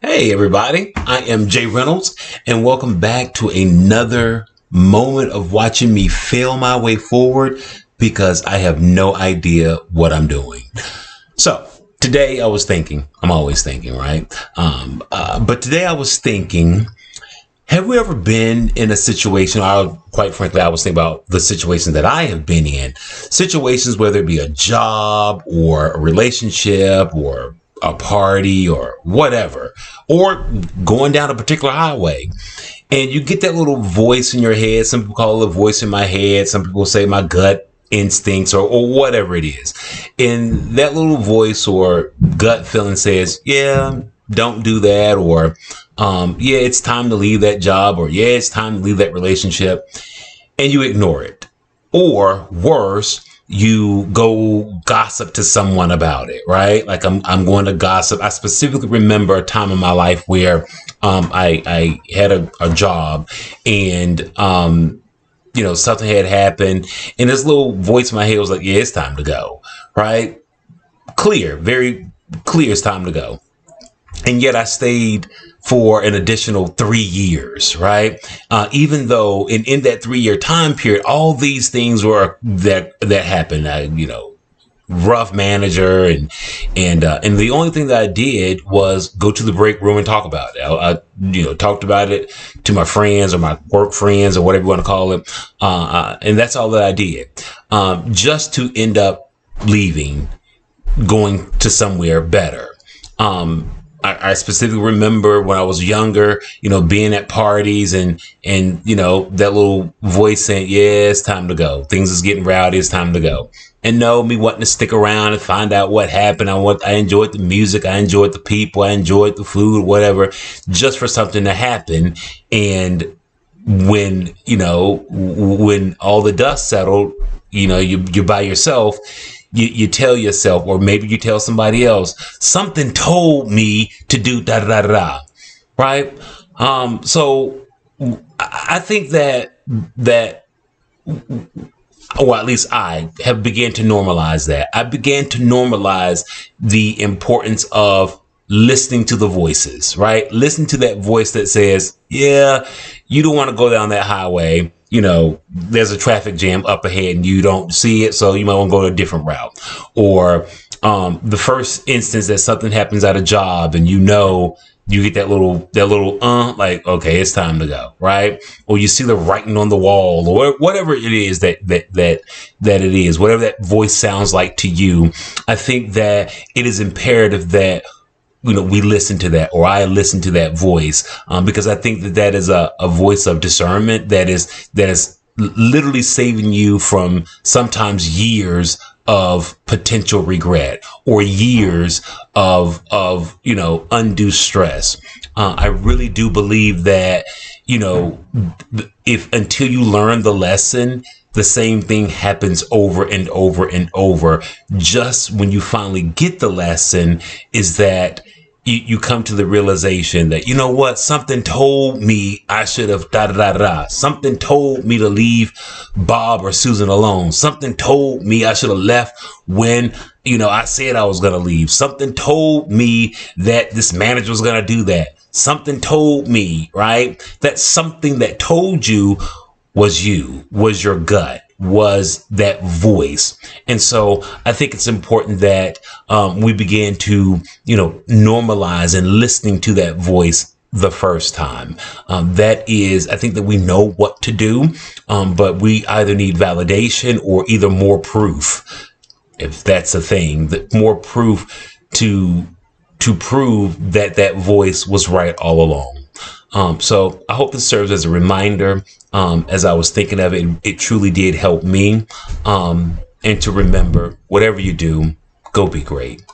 Hey everybody, I am Jay Reynolds and welcome back to another moment of watching me fail my way forward because I have no idea what I'm doing. So today I was thinking, I'm always thinking, right? But today I was thinking, have we ever been in a situation, quite frankly, I was thinking about the situation that I have been in, situations, whether it be a job or a relationship or a party or whatever, or going down a particular highway. And you get that little voice in your head. Some people call it a voice in my head. Some people say my gut instincts or whatever it is. And that little voice or gut feeling says, yeah, don't do that. Or, yeah, it's time to leave that job. Or, yeah, it's time to leave that relationship. And you ignore it. Or worse, you go gossip to someone about it, right? Like I'm going to gossip. I specifically remember a time in my life where I had a job and something had happened and this little voice in my head was like, yeah, it's time to go, right? Clear, very clear, it's time to go. And yet I stayed for an additional 3 years, right? Even though in that 3 year time period, all these things were that happened. Rough manager, and the only thing that I did was go to the break room and talk about it. I talked about it to my friends or my work friends or whatever you want to call it, and that's all that I did, just to end up leaving, going to somewhere better. I specifically remember when I was younger, being at parties and that little voice saying, yeah, it's time to go. Things is getting rowdy. It's time to go. And no, me wanting to stick around and find out what happened. I enjoyed the music. I enjoyed the people. I enjoyed the food, whatever, just for something to happen. And when all the dust settled, you're by yourself. You tell yourself, or maybe you tell somebody else, something told me to do da da da da, right? So I think that, or at least I have began to normalize that. I began to normalize the importance of listening to the voices, right? Listen to that voice that says, yeah, you don't want to go down that highway. There's a traffic jam up ahead and you don't see it. So you might want to go to a different route. Or the first instance that something happens at a job and you get that little like, okay, it's time to go, right? Or you see the writing on the wall or whatever it is that it is, whatever that voice sounds like to you. I think that it is imperative that we listen to that, or I listen to that voice, because I think that is a voice of discernment that is literally saving you from sometimes years of potential regret or years of undue stress. I really do believe that, if until you learn the lesson, the same thing happens over and over and over. Just when you finally get the lesson is that you come to the realization that, something told me I should have da da da da. Something told me to leave Bob or Susan alone. Something told me I should have left when, I said I was going to leave. Something told me that this manager was going to do that. Something told me, right? That something that told you was your gut, was that voice. And so I think it's important that we begin to, normalize and listening to that voice the first time. That is, I think that we know what to do, but we either need validation or either more proof, if that's a thing, that more proof to prove that voice was right all along. So I hope this serves as a reminder. As I was thinking of it, it truly did help me. And to remember, whatever you do, go be great.